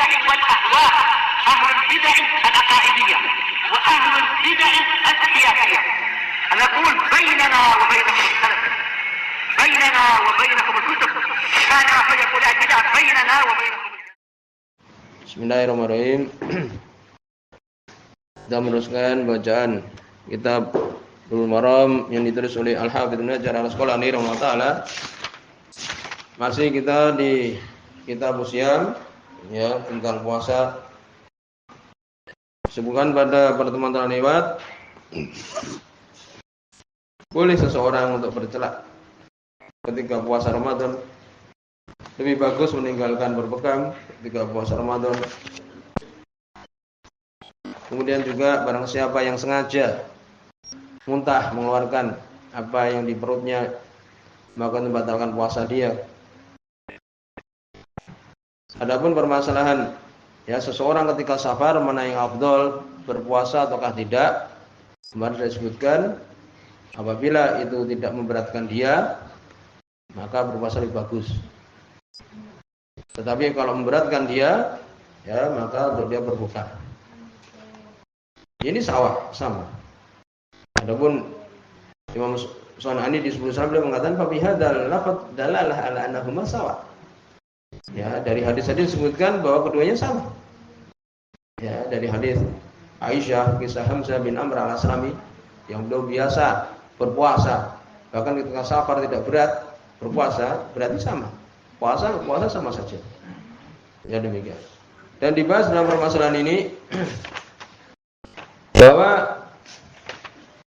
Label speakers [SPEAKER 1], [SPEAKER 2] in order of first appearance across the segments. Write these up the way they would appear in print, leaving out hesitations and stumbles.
[SPEAKER 1] البدع والأهواء، أهل البدع العقائدية وأهل البدع السياسية. نقول بيننا وبينكم السلف، بيننا وبينكم الكتب، كان فيقول البدع بيننا وبينكم.
[SPEAKER 2] Bismillahirrahmanirrahim. Kita meneruskan bacaan kitab Bulughul Maram yang ditulis oleh Al-Hafidz Ibnu Hajar Al-Asqalani rahimahullah taala. Masih kita di kitab Usyam ya, tentang puasa. Sebutkan pada pertemuan terlewat, boleh seseorang untuk bercelak ketika puasa Ramadan. Lebih bagus meninggalkan berpegang ketika puasa Ramadan. Kemudian juga barang siapa yang sengaja muntah mengeluarkan apa yang di perutnya, maka membatalkan puasa dia. Adapun permasalahan ya seseorang ketika safar mana yang afdol, berpuasa ataukah tidak, kemarin saya sebutkan apabila itu tidak memberatkan dia maka berpuasa lebih bagus. Tetapi kalau memberatkan dia ya maka untuk dia berbuka. Ini sama. Adapun Imam Sunani di 10 salam beliau mengatakan fa bihadzal lafadz dalalah ala annahuma sawa. Ya, dari hadis-hadis disebutkan bahwa keduanya sama. Ya, dari hadis Aisyah kisah Hamzah bin Amr al-Aslami yang beliau biasa berpuasa, bahkan ketika safar tidak berat berpuasa, berarti sama. Puasa sama saja. Ya demikian. Dan dibahas dalam permasalahan ini bahwa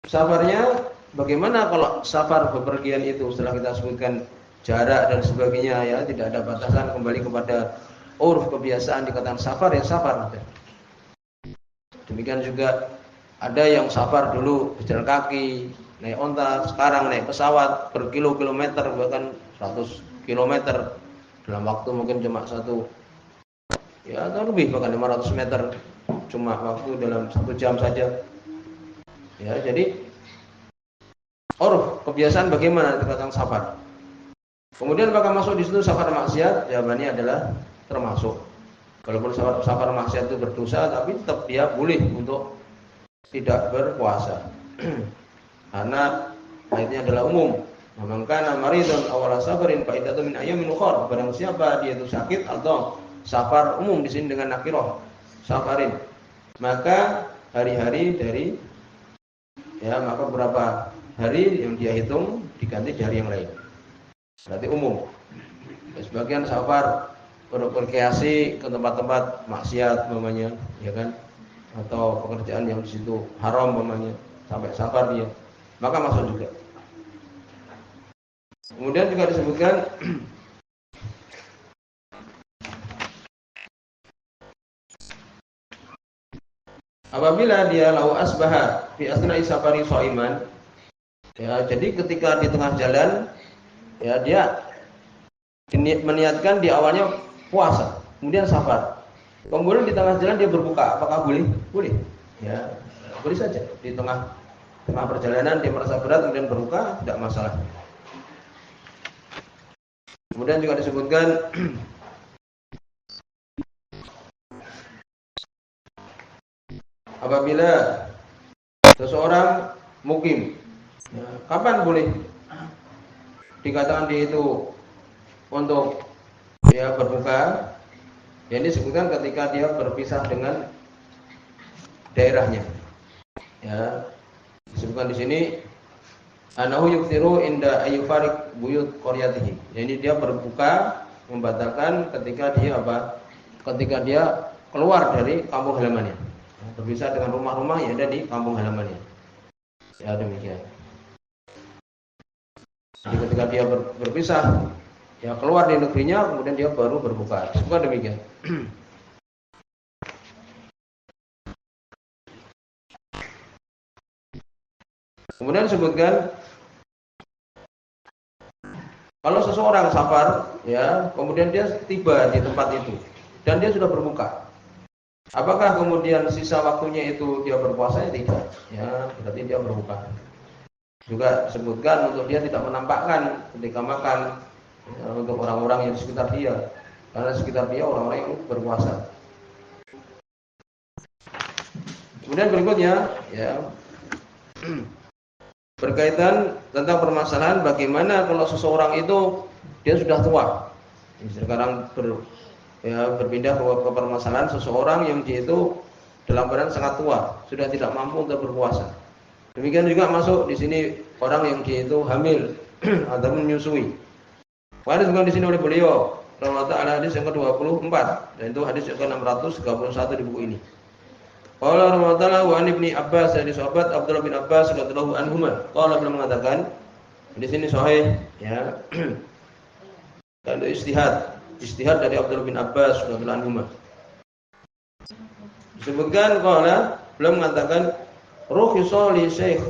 [SPEAKER 2] safarnya bagaimana kalau safar bepergian itu setelah kita sebutkan jarak dan sebagainya ya, tidak ada batasan, kembali kepada uruf kebiasaan dikatakan safar ya safar. Demikian juga ada yang safar dulu berjalan kaki, naik onta, sekarang naik pesawat berkilo-kilometer bahkan 100 kilometer dalam waktu mungkin cuma satu ya atau lebih bahkan 500 meter cuma waktu dalam 1 jam saja. Ya, jadi uruf kebiasaan bagaimana dikatakan safar. Kemudian apakah masuk di situ safar maksiat? Jawabannya adalah termasuk. Walaupun safar maksiat itu berdosa, tapi tetap dia boleh untuk tidak berpuasa. Karena ayatnya adalah umum. Man kana maridan aw ala safarin fa iddatun min ayyamin ukhra. Barang siapa dia itu sakit atau safar umum di sini dengan nakirah safarin, maka hari-hari dari ya maka beberapa hari yang dia hitung diganti dari yang lain. Berarti umum. Sebagian safar berkreasi ke tempat-tempat maksiat umpamanya, ya kan? Atau pekerjaan yang di situ haram umpamanya, sampai safar dia, maka masuk juga. Kemudian juga disebutkan apabila dia lau asbaha fi asna'i safari shaiman, ya jadi ketika di tengah jalan ya dia meniatkan di awalnya puasa, kemudian safar, kemudian di tengah jalan dia berbuka, apakah boleh? Boleh. Ya, boleh saja. Di tengah perjalanan dia merasa berat kemudian berbuka, tidak masalah. Kemudian juga disebutkan apabila seseorang mukim, ya, kapan boleh dikatakan dia itu untuk ya berbuka? Ya, ini disebutkan ketika dia berpisah dengan daerahnya. Ya, disebutkan di sini anahu yuftiru inda ayyufarik buyut qaryatihi. Jadi dia berbuka membatalkan ketika dia apa? Ketika dia keluar dari kampung halamannya. Berpisah dengan rumah-rumah yang ada di kampung halamannya. Ya demikian. Jadi ketika dia berpisah, ya keluar dari negerinya, kemudian dia baru berbuka. Bukan demikian. Kemudian disebutkan kalau seseorang safar, ya kemudian dia tiba di tempat itu dan dia sudah berbuka, apakah kemudian sisa waktunya itu dia berpuasa? Ya tidak. Ya berarti dia berbuka. Juga disebutkan untuk dia tidak menampakkan ketika makan ya, untuk orang-orang yang di sekitar dia, karena di sekitar dia orang-orang yang berpuasa. Kemudian berikutnya ya berkaitan tentang permasalahan bagaimana kalau seseorang itu dia sudah tua. Sekarang berpindah ke permasalahan seseorang yang dia itu dalam keadaan sangat tua, sudah tidak mampu untuk berpuasa. Demikian juga masuk di sini orang yang dia itu hamil atau menyusui. Hadis disebutkan di sini oleh beliau, rahimahullah taala, hadis yang ke-24 dan itu hadis yang ke-631 di buku ini. Qala rahimahullah taala wa an Ibnu Abbas, dari sahabat Abdullah bin Abbas radhiyallahu anhuma, qala beliau mengatakan di sini sahih ya. Dan istihad dari Abdullah bin Abbas radhiyallahu anhuma. Disebutkan qala beliau mengatakan rukhsah li Syekh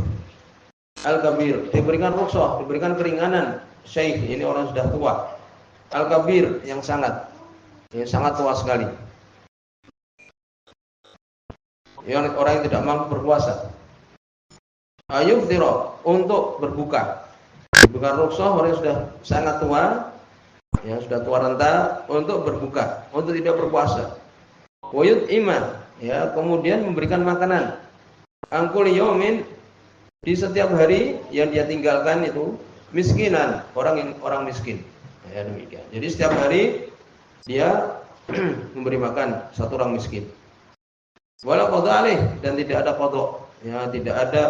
[SPEAKER 2] Al-Kabir, diberikan rukhsah, diberikan keringanan Syekh, ini orang sudah tua, Al-Kabir yang sangat tua sekali, yang orang yang tidak mampu berpuasa, ayufdira, untuk berbuka. Diberikan rukhsah orang yang sudah sangat tua, yang sudah tua renta, untuk berbuka, untuk tidak berpuasa. Wayut iman, ya, kemudian memberikan makanan angkul yomin, di setiap hari yang dia tinggalkan itu miskinan, orang miskin. Ya, demikian. Jadi setiap hari dia memberi makan satu orang miskin. Wala qada alaih, dan tidak ada qada, ya, tidak ada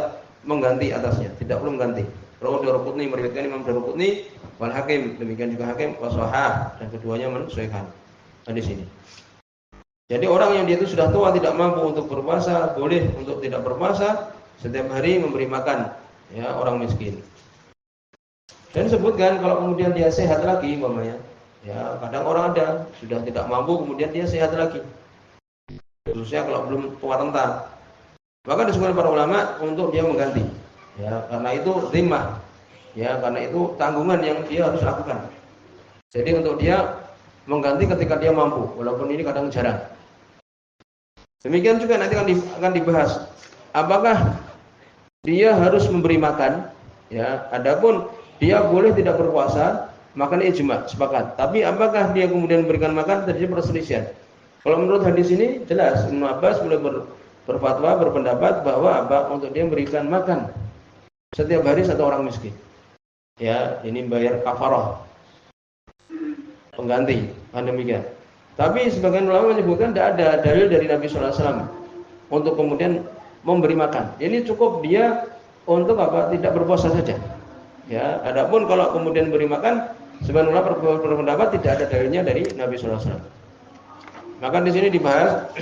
[SPEAKER 2] mengganti atasnya, tidak perlu mengganti. Rawahu Daraqutni, meriwayatkan Imam Daraqutni, wal Hakim, demikian juga Hakim, wa shahah, dan keduanya mensesuaikan hadis ini. Jadi orang yang dia itu sudah tua tidak mampu untuk berpuasa, boleh untuk tidak berpuasa, setiap hari memberi makan ya orang miskin. Dan disebutkan kalau kemudian dia sehat lagi umpamanya, ya kadang orang ada sudah tidak mampu kemudian dia sehat lagi. Khususnya kalau belum tua renta. Maka disebutkan para ulama untuk dia mengganti. Ya, karena itu zimmah. Ya, karena itu tanggungan yang dia harus lakukan. Jadi untuk dia mengganti ketika dia mampu, walaupun ini kadang jarang. Demikian juga nanti akan dibahas apakah dia harus memberi makan, ya. Adapun dia boleh tidak berpuasa, maka ini ijma, sepakat. Tapi apakah dia kemudian memberikan makan, terjadi perselisihan. Kalau menurut hadis ini jelas, Ibnu Abbas boleh berfatwa, berpendapat bahwa untuk dia memberikan makan setiap hari satu orang miskin. Ya, ini bayar kafarah, pengganti, kan demikian. Tapi sebagian ulama menyebutkan tidak ada dalil dari Nabi sallallahu alaihi wasallam untuk kemudian memberi makan. Ini cukup dia untuk apa? Tidak berpuasa saja. Ya, adapun kalau kemudian beri makan, sebagian ulama berpendapat tidak ada dalilnya dari Nabi sallallahu alaihi wasallam. Maka di sini dibahas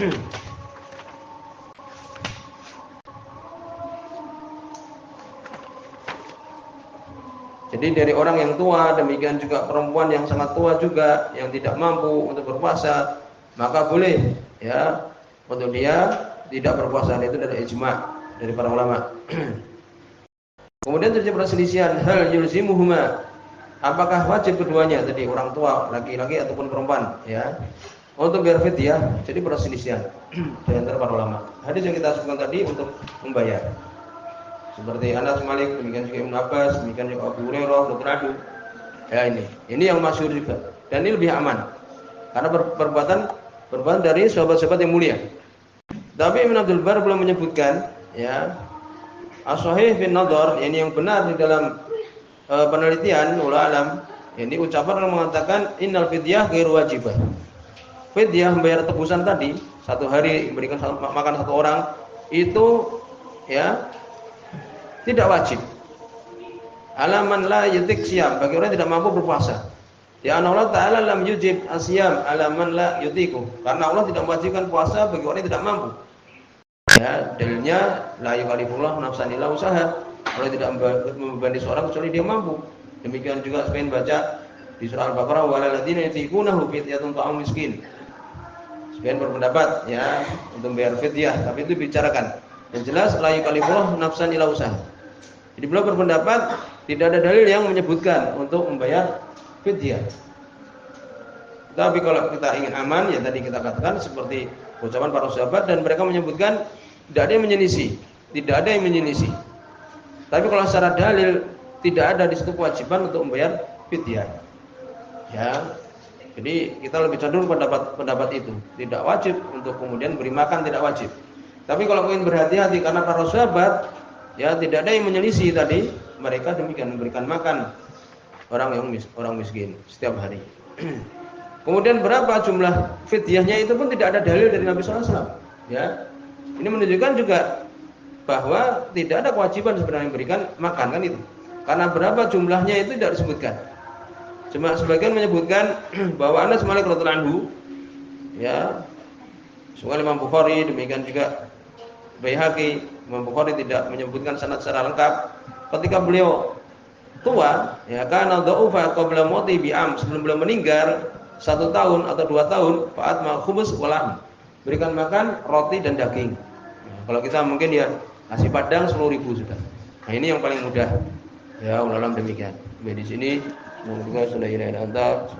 [SPEAKER 2] jadi dari orang yang tua, demikian juga perempuan yang sangat tua juga, yang tidak mampu untuk berpuasa, maka boleh ya untuk dia tidak berpuasa. Itu dari ijma dari para ulama. Kemudian terjadi perselisihan, hal yulzimuhuma, apakah wajib keduanya, tadi orang tua, laki-laki ataupun perempuan, ya, untuk bayar fidyah. Jadi perselisihan di antara para ulama. Hadis yang kita sebutkan tadi untuk membayar. Seperti Anas Malik, demikian juga Ibnu Abbas, demikian juga Abu Hurairah, radhiyallahu. Ya ini yang masyhur juga. Dan ini lebih aman. Karena perbuatan dari sahabat-sahabat yang mulia. Tapi Ibnu Abdul Bar belum menyebutkan ya as-sahih bin nadhar, ini yang benar di dalam penelitian ulama alam. Ini ucapan yang mengatakan innal fidyah ghairu wajibah. Fidyah membayar tebusan tadi, satu hari memberikan makan satu orang, itu ya tidak wajib. Alaman la yutik siyam, bagi orang yang tidak mampu berpuasa. Ya Allah Ta'ala lam yujib asyam alaman la yutiku, karena Allah tidak mewajibkan puasa bagi orang yang tidak mampu. Ya, dalilnya la yukallifullahu nafsan illa usaha. Allah tidak membebani seorang kecuali dia mampu. Demikian juga sebagian baca di surah Al-Baqarah walal ladzina yutiqunahu fidyatun ta'am miskin. Sebagian berpendapat ya untuk bayar fidyah, tapi itu bicarakan. Yang jelas la yukallifullahu nafsan illa usaha. Jadi beliau berpendapat tidak ada dalil yang menyebutkan untuk membayar fidyah. Tapi kalau kita ingin aman, ya tadi kita katakan seperti ucapan para sahabat, dan mereka menyebutkan tidak ada yang menyelisih, tidak ada yang menyelisih. Tapi kalau secara dalil tidak ada di situ kewajiban untuk membayar fidyah. Ya. Jadi kita lebih cenderung pendapat itu, tidak wajib untuk kemudian beri makan, tidak wajib. Tapi kalau ingin berhati-hati karena para sahabat ya tidak ada yang menyelisih tadi, mereka demikian memberikan makan orang miskin setiap hari. Kemudian berapa jumlah fidyahnya itu pun tidak ada dalil dari Nabi sallallahu alaihi wasallam. Ya. Ini menunjukkan juga bahwa tidak ada kewajiban sebenarnya memberikan makan kan itu. Karena berapa jumlahnya itu tidak disebutkan. Cuma sebagian menyebutkan bahwa Anas Malik radhiyallahu anhu ya, soal Imam Bukhari demikian juga Baihaqi, Imam Bukhari tidak menyebutkan sanad secara lengkap. Ketika beliau tua, ya kana dhaufa qabla mauti bi'am, sebelum beliau meninggal 1 tahun atau 2 tahun, fa'at ma khubus walam. Berikan makan roti dan daging. Nah, kalau kita mungkin ya nasi padang 10.000 sudah. Nah, ini yang paling mudah. Ya, ulang demikian. Di sini semoga sudah ila anta.